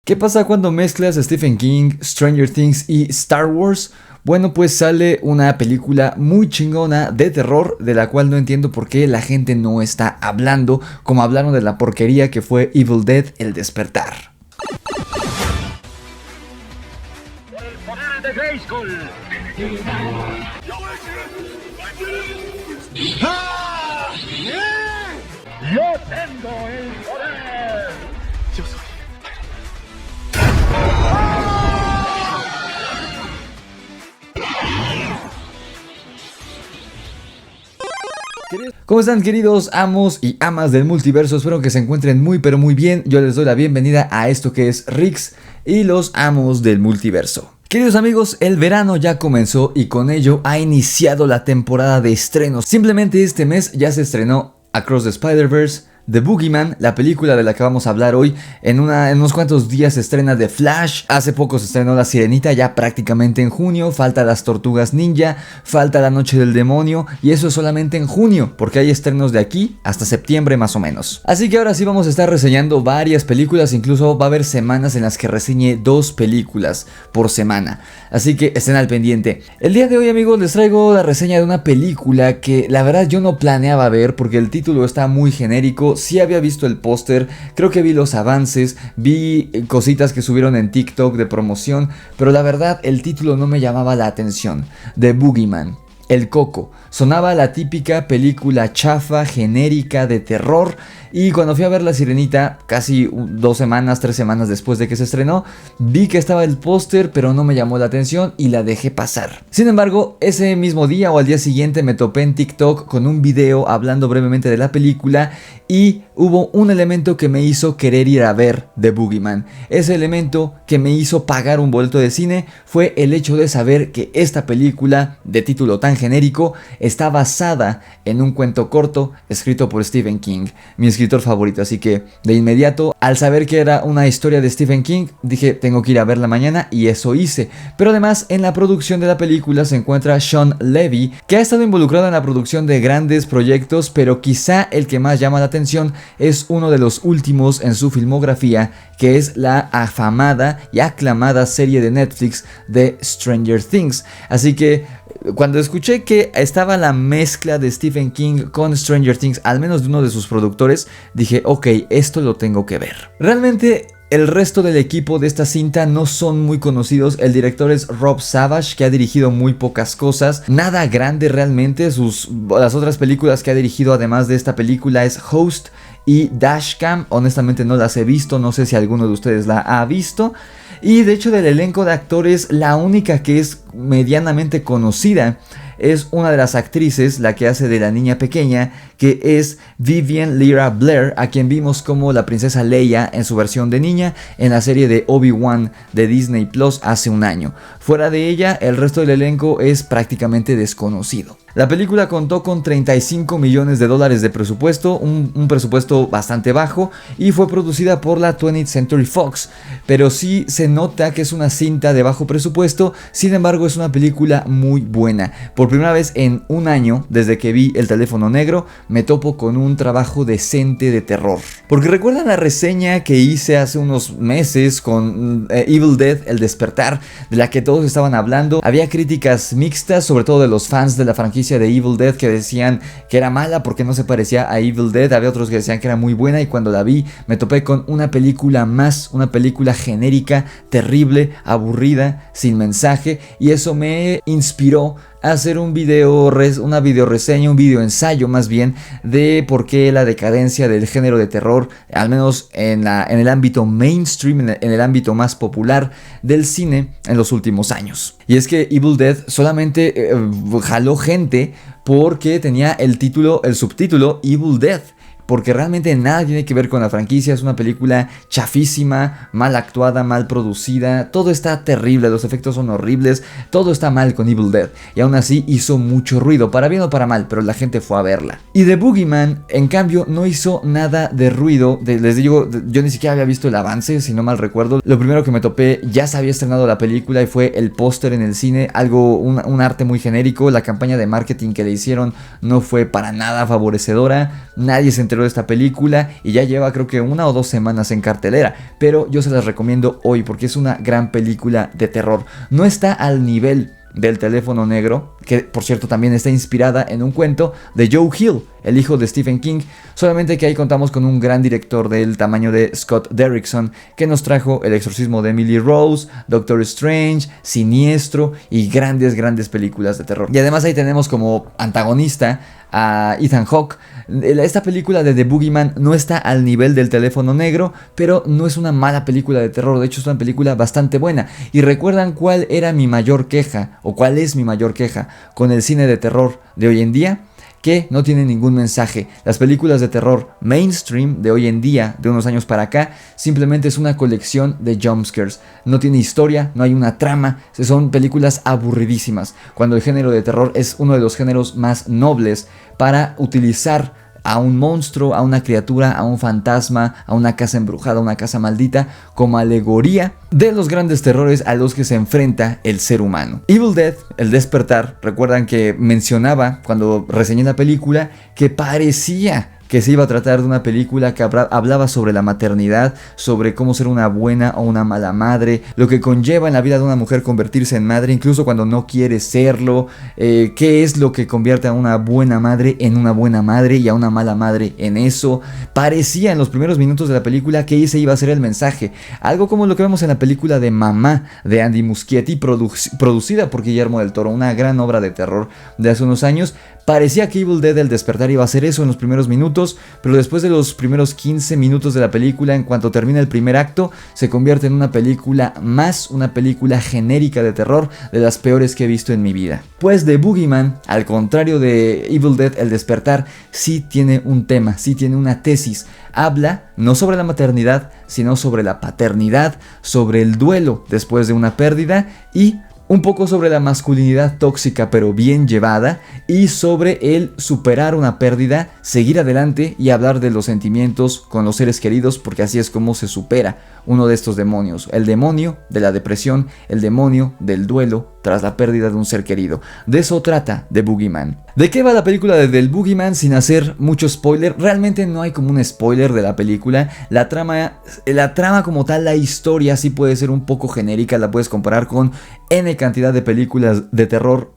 ¿Qué pasa cuando mezclas Stephen King, Stranger Things y Star Wars? Bueno, pues sale una película muy chingona de terror, de la cual no entiendo por qué la gente no está hablando, como hablaron de la porquería que fue Evil Dead: El Despertar. El poder de Grayskull. ¡Ah! Yo tengo el poder. Yo soy ¿Cómo están, queridos amos y amas del multiverso? Espero que se encuentren muy pero muy bien. Yo les doy la bienvenida a esto que es Rix y los amos del multiverso. Queridos amigos, el verano ya comenzó y con ello ha iniciado la temporada de estrenos. Simplemente este mes ya se estrenó Across the Spider-Verse, The Boogeyman, la película de la que vamos a hablar hoy. En unos cuantos días se estrena The Flash. Hace poco se estrenó La Sirenita, ya prácticamente en junio. Falta Las Tortugas Ninja, falta La Noche del Demonio. Y eso es solamente en junio, porque hay estrenos de aquí hasta septiembre más o menos. Así que ahora sí vamos a estar reseñando varias películas. Incluso va a haber semanas en las que reseñe 2 películas por semana. Así que estén al pendiente. El día de hoy, amigos, les traigo la reseña de una película que la verdad yo no planeaba ver, porque el título está muy genérico. Sí había visto el póster, creo que vi los avances, vi cositas que subieron en TikTok de promoción, pero la verdad el título no me llamaba la atención. The Boogeyman, El Coco. Sonaba la típica película chafa, genérica de terror. Y cuando fui a ver La Sirenita, casi 2 semanas, 3 semanas después de que se estrenó, vi que estaba el póster, pero no me llamó la atención y la dejé pasar. Sin embargo, ese mismo día o al día siguiente me topé en TikTok con un video hablando brevemente de la película y hubo un elemento que me hizo querer ir a ver The Boogeyman. Ese elemento que me hizo pagar un boleto de cine fue el hecho de saber que esta película, de título tan genérico, está basada en un cuento corto escrito por Stephen King, mi escritor favorito. Así que de inmediato, al saber que era una historia de Stephen King, dije tengo que ir a verla mañana, y eso hice. Pero además en la producción de la película se encuentra Shawn Levy, que ha estado involucrado en la producción de grandes proyectos, pero quizá el que más llama la atención es uno de los últimos en su filmografía, que es la afamada y aclamada serie de Netflix de Stranger Things. Así que cuando escuché que estaba la mezcla de Stephen King con Stranger Things, al menos de uno de sus productores, dije ok, esto lo tengo que ver. Realmente el resto del equipo de esta cinta no son muy conocidos. El director es Rob Savage, que ha dirigido muy pocas cosas, nada grande realmente. Las otras películas que ha dirigido además de esta película es Host y Dashcam. Honestamente no las he visto, no sé si alguno de ustedes la ha visto. Y de hecho, del elenco de actores, la única que es medianamente conocida es una de las actrices, la que hace de la niña pequeña, que es Vivian Lyra Blair, a quien vimos como la princesa Leia en su versión de niña en la serie de Obi-Wan de Disney Plus hace un año. Fuera de ella, el resto del elenco es prácticamente desconocido. La película contó con $35 millones de presupuesto, un presupuesto bastante bajo, y fue producida por la 20th Century Fox, pero sí se nota que es una cinta de bajo presupuesto. Sin embargo, es una película muy buena. Por primera vez en un año, desde que vi El Teléfono Negro, me topo con un trabajo decente de terror. Porque recuerdan la reseña que hice hace unos meses con Evil Dead: El Despertar, de la que todos estaban hablando. Había críticas mixtas, sobre todo de los fans de la franquicia de Evil Dead, que decían que era mala porque no se parecía a Evil Dead. Había otros que decían que era muy buena, y cuando la vi me topé con una película más, una película genérica, terrible, aburrida, sin mensaje, y eso me inspiró a hacer una videoreseña, un video ensayo más bien, de por qué la decadencia del género de terror, al menos en el ámbito mainstream, en el ámbito más popular del cine en los últimos años. Y es que Evil Dead solamente jaló gente porque tenía el subtítulo Evil Dead, porque realmente nada tiene que ver con la franquicia. Es una película chafísima, mal actuada, mal producida, todo está terrible, los efectos son horribles, todo está mal con Evil Dead, y aún así hizo mucho ruido, para bien o para mal, pero la gente fue a verla. Y The Boogeyman, en cambio, no hizo nada de ruido. Les digo, yo ni siquiera había visto el avance, si no mal recuerdo. Lo primero que me topé, ya se había estrenado la película, y fue el póster en el cine, un arte muy genérico. La campaña de marketing que le hicieron no fue para nada favorecedora, nadie se enteró enteró de esta película y ya lleva creo que 1 o 2 semanas en cartelera, pero yo se las recomiendo hoy porque es una gran película de terror. No está al nivel del Teléfono Negro, que por cierto también está inspirada en un cuento de Joe Hill, el hijo de Stephen King, solamente que ahí contamos con un gran director del tamaño de Scott Derrickson, que nos trajo El exorcismo de Emily Rose, Doctor Strange, Siniestro y grandes películas de terror. Y además ahí tenemos como antagonista a Ethan Hawke. Esta película de The Boogeyman no está al nivel del Teléfono Negro, pero no es una mala película de terror, de hecho es una película bastante buena. ¿Y recuerdan cuál era mi mayor queja, o cuál es mi mayor queja con el cine de terror de hoy en día? Que no tiene ningún mensaje. Las películas de terror mainstream de hoy en día, de unos años para acá, simplemente es una colección de jumpscares. No tiene historia, no hay una trama, son películas aburridísimas. Cuando el género de terror es uno de los géneros más nobles para utilizar a un monstruo, a una criatura, a un fantasma, a una casa embrujada, a una casa maldita, como alegoría de los grandes terrores a los que se enfrenta el ser humano. Evil Dead, El Despertar, recuerdan que mencionaba cuando reseñé la película que parecía que se iba a tratar de una película que hablaba sobre la maternidad, sobre cómo ser una buena o una mala madre, lo que conlleva en la vida de una mujer convertirse en madre, incluso cuando no quiere serlo, qué es lo que convierte a una buena madre en una buena madre y a una mala madre en eso. Parecía en los primeros minutos de la película que ese iba a ser el mensaje, algo como lo que vemos en la película de Mamá de Andy Muschietti, producida por Guillermo del Toro, una gran obra de terror de hace unos años. Parecía que Evil Dead El Despertar iba a hacer eso en los primeros minutos, pero después de los primeros 15 minutos de la película, en cuanto termina el primer acto, se convierte en una película genérica de terror, de las peores que he visto en mi vida. Pues The Boogeyman, al contrario de Evil Dead El Despertar, sí tiene un tema, sí tiene una tesis. Habla no sobre la maternidad, sino sobre la paternidad, sobre el duelo después de una pérdida y un poco sobre la masculinidad tóxica pero bien llevada, y sobre el superar una pérdida, seguir adelante y hablar de los sentimientos con los seres queridos, porque así es como se supera uno de estos demonios, el demonio de la depresión, el demonio del duelo tras la pérdida de un ser querido. De eso trata The Boogeyman. ¿De qué va la película de The Boogeyman? Sin hacer mucho spoiler, realmente no hay como un spoiler de la película. La trama como tal, la historia sí puede ser un poco genérica, la puedes comparar con N cantidad de películas de terror,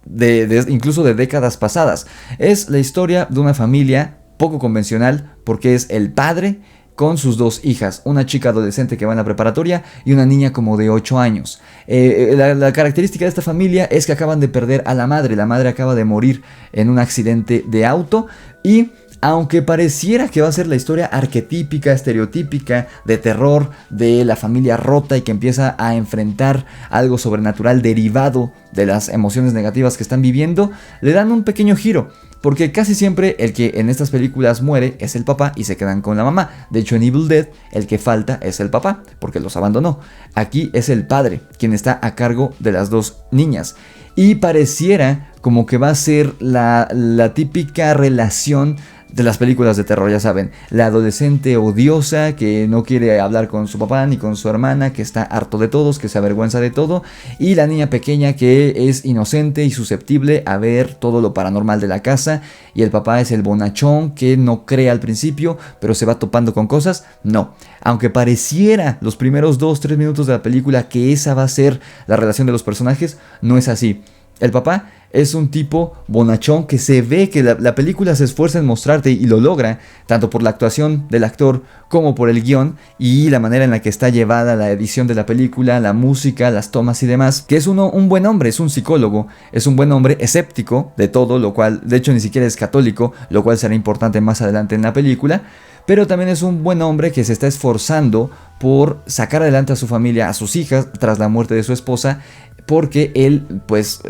incluso de décadas pasadas. Es la historia de una familia poco convencional, porque es el padre con sus 2 hijas, una chica adolescente que va en la preparatoria y una niña como de 8 años. La característica de esta familia es que acaban de perder a la madre acaba de morir en un accidente de auto, y aunque pareciera que va a ser la historia arquetípica, estereotípica de terror de la familia rota y que empieza a enfrentar algo sobrenatural derivado de las emociones negativas que están viviendo, le dan un pequeño giro. Porque casi siempre el que en estas películas muere es el papá y se quedan con la mamá. De hecho, en Evil Dead el que falta es el papá, porque los abandonó. Aquí es el padre quien está a cargo de las 2 niñas. Y pareciera como que va a ser la típica relación de las películas de terror, ya saben, la adolescente odiosa que no quiere hablar con su papá ni con su hermana, que está harto de todos, que se avergüenza de todo, y la niña pequeña que es inocente y susceptible a ver todo lo paranormal de la casa, y el papá es el bonachón que no cree al principio, pero se va topando con cosas. No, aunque pareciera los primeros 2-3 minutos de la película que esa va a ser la relación de los personajes, no es así. El papá es un tipo bonachón que se ve que la película se esfuerza en mostrarte y lo logra, tanto por la actuación del actor como por el guión y la manera en la que está llevada la edición de la película, la música, las tomas y demás, que es un buen hombre, es un psicólogo, es un buen hombre escéptico de todo, lo cual, de hecho ni siquiera es católico, lo cual será importante más adelante en la película, pero también es un buen hombre que se está esforzando por sacar adelante a su familia, a sus hijas, tras la muerte de su esposa, porque él, pues,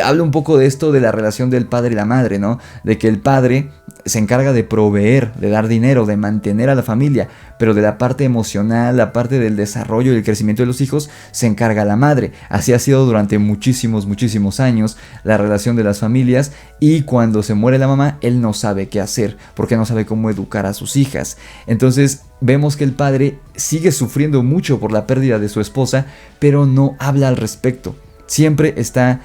habla un poco de esto de la relación del padre y la madre, ¿no? De que el padre se encarga de proveer, de dar dinero, de mantener a la familia, pero de la parte emocional, la parte del desarrollo y el crecimiento de los hijos, se encarga la madre. Así ha sido durante muchísimos años la relación de las familias, y cuando se muere la mamá, él no sabe qué hacer, porque no sabe cómo educar a sus hijas. Entonces, vemos que el padre sigue sufriendo mucho por la pérdida de su esposa, pero no habla al respecto. siempre está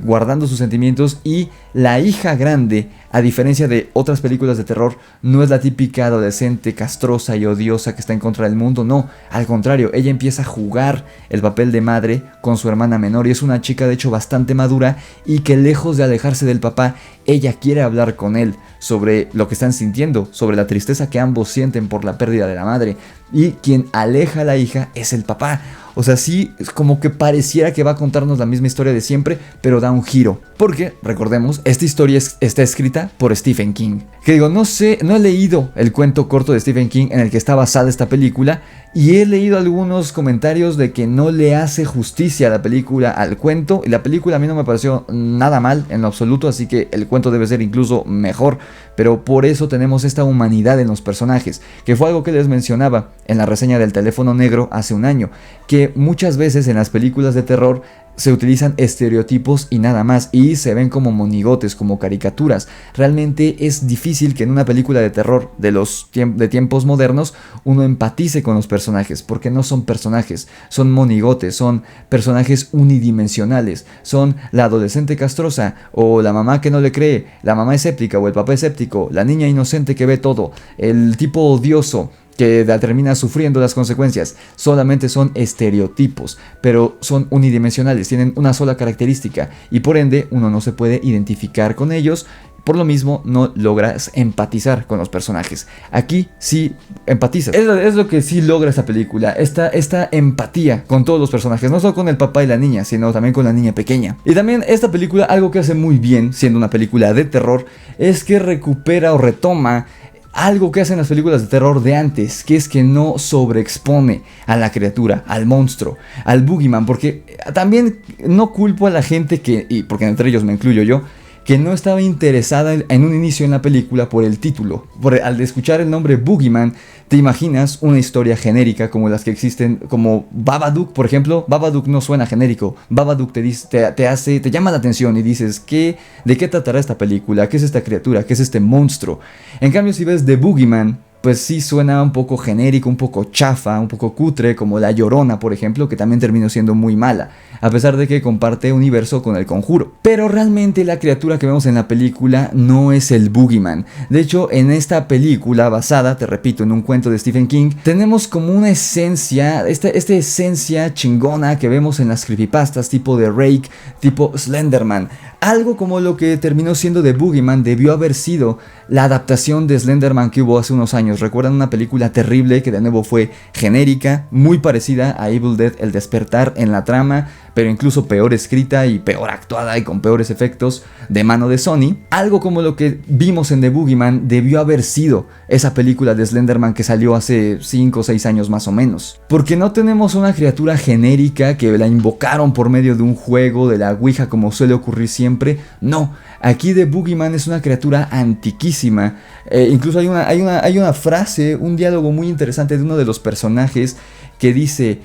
guardando sus sentimientos, y la hija grande, a diferencia de otras películas de terror, no es la típica adolescente castrosa y odiosa que está en contra del mundo, no, al contrario, ella empieza a jugar el papel de madre con su hermana menor, y es una chica de hecho bastante madura, y que lejos de alejarse del papá, ella quiere hablar con él sobre lo que están sintiendo, sobre la tristeza que ambos sienten por la pérdida de la madre, y quien aleja a la hija es el papá. O sea, sí, es como que pareciera que va a contarnos la misma historia de siempre, pero da un giro. Porque, recordemos, esta historia está escrita por Stephen King. Que digo, no sé, no he leído el cuento corto de Stephen King en el que está basada esta película, y he leído algunos comentarios de que no le hace justicia a la película al cuento, y la película a mí no me pareció nada mal en lo absoluto, así que el cuento debe ser incluso mejor, pero por eso tenemos esta humanidad en los personajes, que fue algo que les mencionaba en la reseña del Teléfono Negro hace un año, que muchas veces en las películas de terror se utilizan estereotipos y nada más, y se ven como monigotes, como caricaturas. Realmente es difícil que en una película de terror de tiempos modernos uno empatice con los personajes, porque no son personajes, son monigotes, son personajes unidimensionales, son la adolescente castrosa, o la mamá que no le cree, la mamá escéptica o el papá escéptico, la niña inocente que ve todo, el tipo odioso que termina sufriendo las consecuencias. Solamente son estereotipos, pero son unidimensionales, tienen una sola característica, y por ende uno no se puede identificar con ellos. Por lo mismo no logras empatizar con los personajes. Aquí sí empatizas. Es lo que sí logra esta película. Esta empatía con todos los personajes. No solo con el papá y la niña, sino también con la niña pequeña. Y también esta película, algo que hace muy bien, siendo una película de terror, es que recupera o retoma algo que hacen las películas de terror de antes, que es que no sobreexpone a la criatura, al monstruo, al boogeyman, porque también no culpo a la gente y porque entre ellos me incluyo yo, que no estaba interesada en un inicio en la película por el título. Al escuchar el nombre Boogeyman, te imaginas una historia genérica como las que existen, como Babadook, por ejemplo. Babadook no suena genérico. Babadook te llama la atención y dices, ¿de qué tratará esta película? ¿Qué es esta criatura? ¿Qué es este monstruo? En cambio, si ves The Boogeyman, pues sí suena un poco genérico, un poco chafa, un poco cutre, como La Llorona, por ejemplo, que también terminó siendo muy mala, a pesar de que comparte universo con El Conjuro. Pero realmente la criatura que vemos en la película no es el Boogeyman. De hecho, en esta película basada, te repito, en un cuento de Stephen King, tenemos como una esencia, esta esencia chingona que vemos en las creepypastas, tipo de Rake, tipo Slenderman. Algo como lo que terminó siendo The Boogeyman debió haber sido la adaptación de Slenderman que hubo hace unos años. ¿Recuerdan una película terrible que de nuevo fue genérica, muy parecida a Evil Dead El Despertar en la trama, pero incluso peor escrita y peor actuada y con peores efectos, de mano de Sony? Algo como lo que vimos en The Boogeyman debió haber sido esa película de Slenderman que salió hace 5 o 6 años más o menos. Porque no tenemos una criatura genérica que la invocaron por medio de un juego de la Ouija como suele ocurrir siempre. No, aquí The Boogeyman es una criatura antiquísima. Incluso hay una frase, un diálogo muy interesante de uno de los personajes que dice: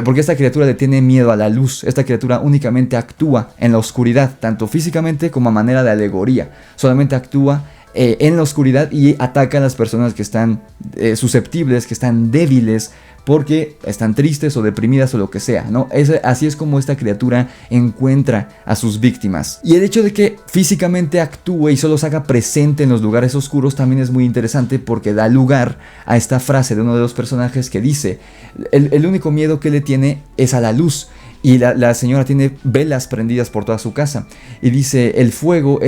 porque esta criatura le tiene miedo a la luz, esta criatura únicamente actúa en la oscuridad, tanto físicamente como a manera de alegoría, solamente actúa en la oscuridad y ataca a las personas que están susceptibles, que están débiles, porque están tristes o deprimidas o lo que sea, ¿no? Así es como esta criatura encuentra a sus víctimas. Y el hecho de que físicamente actúe y solo se haga presente en los lugares oscuros también es muy interesante, porque da lugar a esta frase de uno de los personajes que dice: el único miedo que le tiene es a la luz. Y la señora tiene velas prendidas por toda su casa. Y dice: el fuego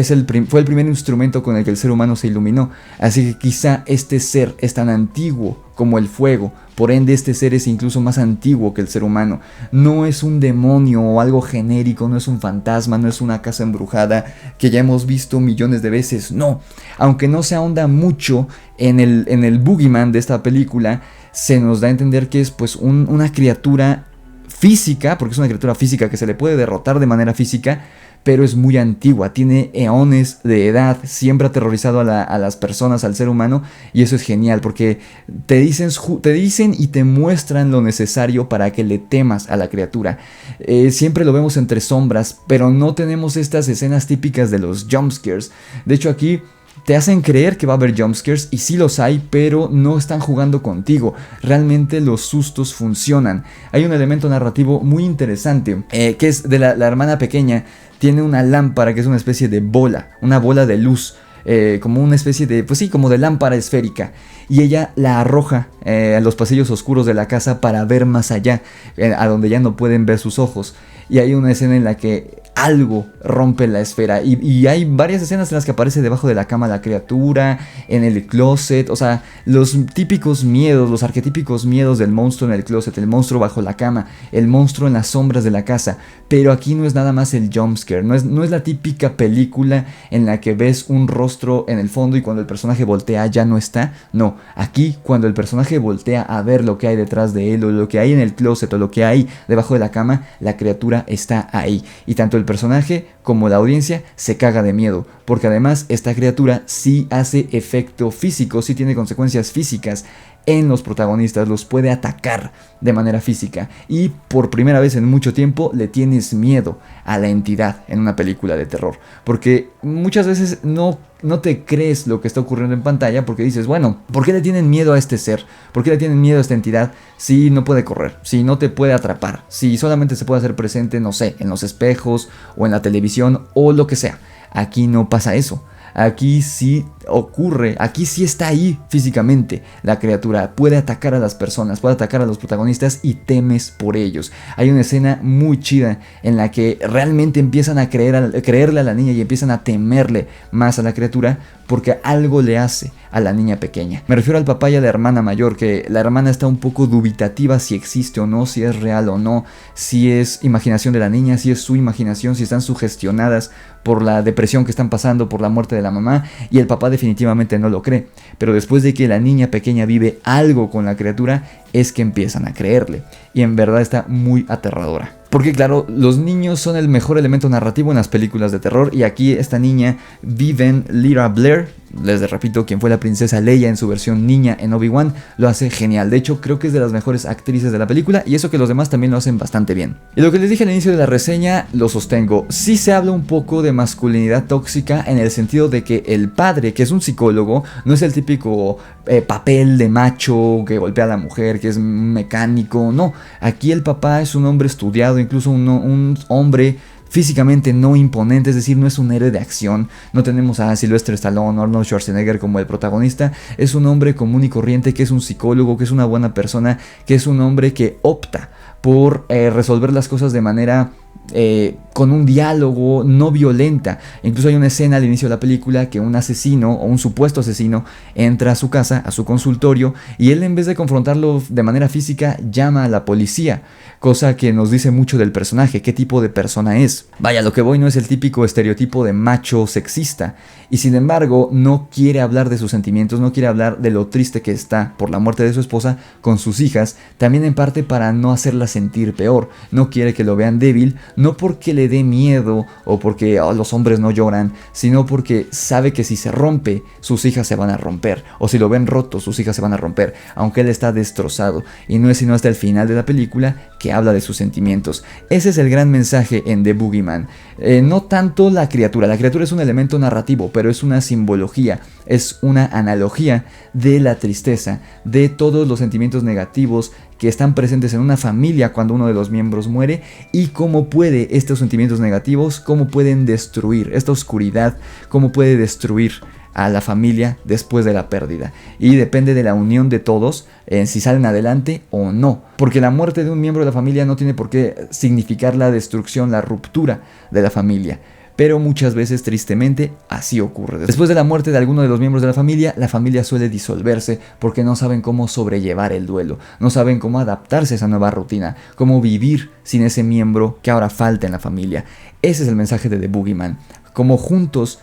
fue el primer instrumento con el que el ser humano se iluminó. Así que quizá este ser es tan antiguo como el fuego. Por ende, este ser es incluso más antiguo que el ser humano. No es un demonio o algo genérico, no es un fantasma, no es una casa embrujada que ya hemos visto millones de veces. No, aunque no se ahonda mucho en el Boogeyman de esta película, se nos da a entender que es pues una criatura física, porque es una criatura física que se le puede derrotar de manera física, pero es muy antigua, tiene eones de edad, siempre ha aterrorizado a las personas, al ser humano, y eso es genial, porque te dicen y te muestran lo necesario para que le temas a la criatura. Siempre lo vemos entre sombras, pero no tenemos estas escenas típicas de los jumpscares. De hecho, aquí te hacen creer que va a haber jumpscares y sí los hay, pero no están jugando contigo. Realmente los sustos funcionan. Hay un elemento narrativo muy interesante, que es de la hermana pequeña. Tiene una lámpara que es una especie de bola, una bola de luz. Como una especie de, pues sí, como de lámpara esférica. Y ella la arroja a los pasillos oscuros de la casa para ver más allá, a donde ya no pueden ver sus ojos. Y hay una escena en la que algo rompe la esfera. Y hay varias escenas en las que aparece debajo de la cama la criatura, en el closet. O sea, los típicos miedos, los arquetípicos miedos del monstruo en el closet, el monstruo bajo la cama, el monstruo en las sombras de la casa. Pero aquí no es nada más el jumpscare. No es la típica película en la que ves un rostro en el fondo y cuando el personaje voltea ya no está. No, aquí cuando el personaje voltea a ver lo que hay detrás de él, o lo que hay en el closet, o lo que hay debajo de la cama, la criatura está ahí. Y tanto el personaje como la audiencia se caga de miedo, porque además esta criatura sí hace efecto físico, sí tiene consecuencias físicas en los protagonistas, los puede atacar de manera física. Y por primera vez en mucho tiempo le tienes miedo a la entidad en una película de terror, porque muchas veces no te crees lo que está ocurriendo en pantalla, porque dices, bueno, ¿por qué le tienen miedo a este ser? ¿Por qué le tienen miedo a esta entidad si no puede correr, si no te puede atrapar, si solamente se puede hacer presente, no sé, en los espejos o en la televisión o lo que sea? Aquí no pasa eso. Aquí sí ocurre, aquí sí está ahí físicamente la criatura, puede atacar a las personas, puede atacar a los protagonistas y temes por ellos. Hay una escena muy chida en la que realmente empiezan a creerle a la niña y empiezan a temerle más a la criatura porque algo le hace a la niña pequeña. Me refiero al papá y a la hermana mayor, que la hermana está un poco dubitativa si existe o no, si es real o no, si es imaginación de la niña, si es su imaginación, si están sugestionadas por la depresión que están pasando, por la muerte de la mamá, y el papá definitivamente no lo cree. Pero después de que la niña pequeña vive algo con la criatura, es que empiezan a creerle, y en verdad está muy aterradora. Porque claro, los niños son el mejor elemento narrativo en las películas de terror, y aquí esta niña, Vivian Lyra Blair, les repito, quien fue la princesa Leia en su versión niña en Obi-Wan, lo hace genial. De hecho, creo que es de las mejores actrices de la película, y eso que los demás también lo hacen bastante bien. Y lo que les dije al inicio de la reseña, lo sostengo. Sí se habla un poco de masculinidad tóxica, en el sentido de que el padre, que es un psicólogo, no es el típico papel de macho que golpea a la mujer, que es mecánico. No, aquí el papá es un hombre estudiado, incluso un hombre físicamente no imponente, es decir, no es un héroe de acción. No tenemos a Sylvester Stallone o Arnold Schwarzenegger como el protagonista. Es un hombre común y corriente, que es un psicólogo, que es una buena persona, que es un hombre que opta por resolver las cosas de manera con un diálogo no violenta. Incluso hay una escena al inicio de la película que un asesino o un supuesto asesino entra a su casa, a su consultorio, y él, en vez de confrontarlo de manera física, llama a la policía, cosa que nos dice mucho del personaje, qué tipo de persona es. Vaya, lo que voy, no es el típico estereotipo de macho sexista, y sin embargo no quiere hablar de sus sentimientos, no quiere hablar de lo triste que está por la muerte de su esposa con sus hijas, también en parte para no hacerla sentir peor. No quiere que lo vean débil, no porque le dé miedo o porque los hombres no lloran, sino porque sabe que si se rompe, sus hijas se van a romper, o si lo ven roto, sus hijas se van a romper, aunque él está destrozado. Y no es sino hasta el final de la película que habla de sus sentimientos. Ese es el gran mensaje en The Boogeyman. No tanto la criatura es un elemento narrativo, pero es una simbología, es una analogía de la tristeza, de todos los sentimientos negativos que están presentes en una familia cuando uno de los miembros muere, y cómo puede estos sentimientos negativos, cómo pueden destruir esta oscuridad, cómo puede destruir a la familia después de la pérdida. Y depende de la unión de todos si salen adelante o no, porque la muerte de un miembro de la familia no tiene por qué significar la destrucción, la ruptura de la familia. Pero muchas veces, tristemente, así ocurre. Después de la muerte de alguno de los miembros de la familia suele disolverse porque no saben cómo sobrellevar el duelo, no saben cómo adaptarse a esa nueva rutina, cómo vivir sin ese miembro que ahora falta en la familia. Ese es el mensaje de The Boogeyman. Cómo juntos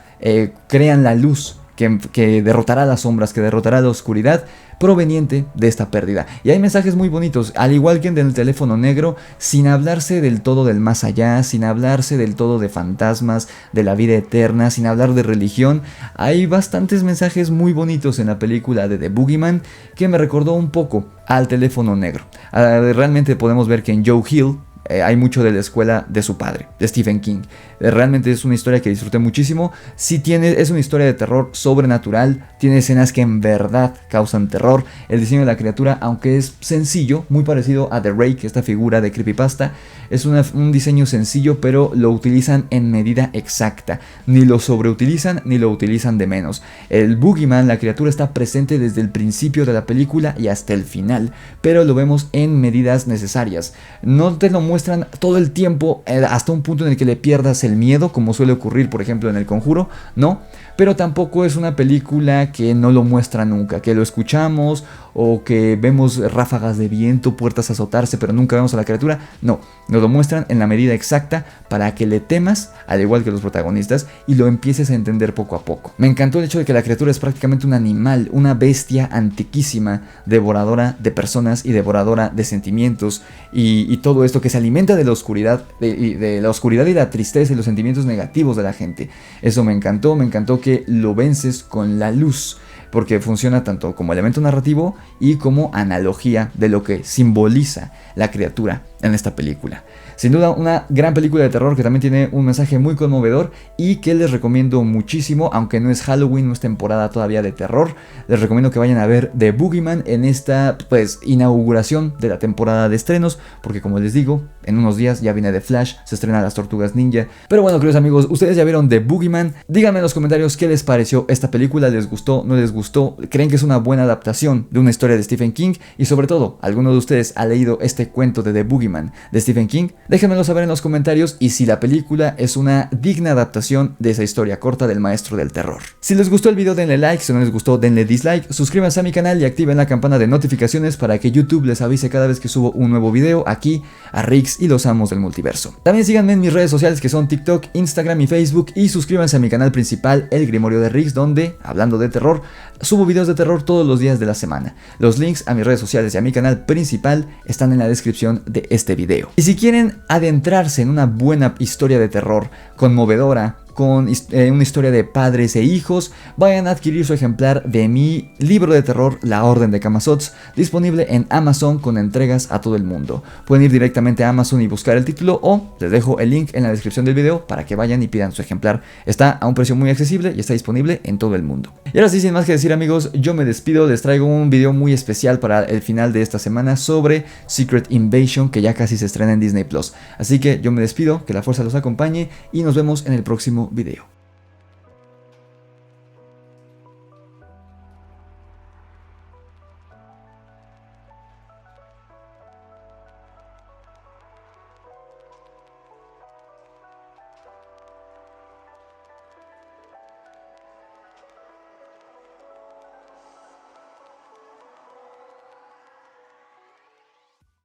crean la luz que derrotará las sombras, que derrotará la oscuridad proveniente de esta pérdida. Y hay mensajes muy bonitos, al igual que en El teléfono negro, sin hablarse del todo del más allá, sin hablarse del todo de fantasmas, de la vida eterna, sin hablar de religión. Hay bastantes mensajes muy bonitos en la película de The Boogeyman que me recordó un poco al teléfono negro. Realmente podemos ver que en Joe Hill, hay mucho de la escuela de su padre, de Stephen King. Realmente es una historia que disfruté muchísimo. Sí es una historia de terror sobrenatural, tiene escenas que en verdad causan terror. El diseño de la criatura, aunque es sencillo, muy parecido a The Rake, esta figura de creepypasta, es un diseño sencillo, pero lo utilizan en medida exacta. Ni lo sobreutilizan ni lo utilizan de menos. El Boogeyman, la criatura, está presente desde el principio de la película y hasta el final, pero lo vemos en medidas necesarias. No te lo muestran todo el tiempo hasta un punto en el que le pierdas el miedo, como suele ocurrir por ejemplo en El Conjuro, no, pero tampoco es una película que no lo muestra nunca, que lo escuchamos o que vemos ráfagas de viento, puertas azotarse, pero nunca vemos a la criatura. No, nos lo muestran en la medida exacta para que le temas, al igual que los protagonistas, y lo empieces a entender poco a poco. Me encantó el hecho de que la criatura es prácticamente un animal, una bestia antiquísima, devoradora de personas y devoradora de sentimientos, y todo esto que se alimenta de la oscuridad, de la oscuridad y la tristeza y los sentimientos negativos de la gente. Eso me encantó que lo vences con la luz, porque funciona tanto como elemento narrativo y como analogía de lo que simboliza la criatura en esta película. Sin duda una gran película de terror que también tiene un mensaje muy conmovedor y que les recomiendo muchísimo, aunque no es Halloween, no es temporada todavía de terror. Les recomiendo que vayan a ver The Boogeyman en esta inauguración de la temporada de estrenos, porque como les digo, en unos días ya viene The Flash, se estrena Las Tortugas Ninja. Pero bueno, queridos amigos, ustedes ya vieron The Boogeyman. Díganme en los comentarios qué les pareció esta película, les gustó, no les gustó, creen que es una buena adaptación de una historia de Stephen King, y sobre todo, ¿alguno de ustedes ha leído este cuento de The Boogeyman de Stephen King? Déjenmelo saber en los comentarios, y si la película es una digna adaptación de esa historia corta del maestro del terror. Si les gustó el video denle like, si no les gustó denle dislike, suscríbanse a mi canal y activen la campana de notificaciones para que YouTube les avise cada vez que subo un nuevo video aquí a Rix y los amos del multiverso. También síganme en mis redes sociales que son TikTok, Instagram y Facebook, y suscríbanse a mi canal principal, El Grimorio de Rix, donde, hablando de terror, subo videos de terror todos los días de la semana. Los links a mis redes sociales y a mi canal principal están en la descripción de este video. Y si quieren adentrarse en una buena historia de terror, conmovedora, con una historia de padres e hijos, vayan a adquirir su ejemplar de mi libro de terror, La Orden de Camazotz, disponible en Amazon con entregas a todo el mundo. Pueden ir directamente a Amazon y buscar el título, o les dejo el link en la descripción del video para que vayan y pidan su ejemplar. Está a un precio muy accesible y está disponible en todo el mundo. Y ahora sí, sin más que decir amigos, yo me despido, les traigo un video muy especial para el final de esta semana sobre Secret Invasion, que ya casi se estrena en Disney Plus. Así que yo me despido, que la fuerza los acompañe y nos vemos en el próximo video.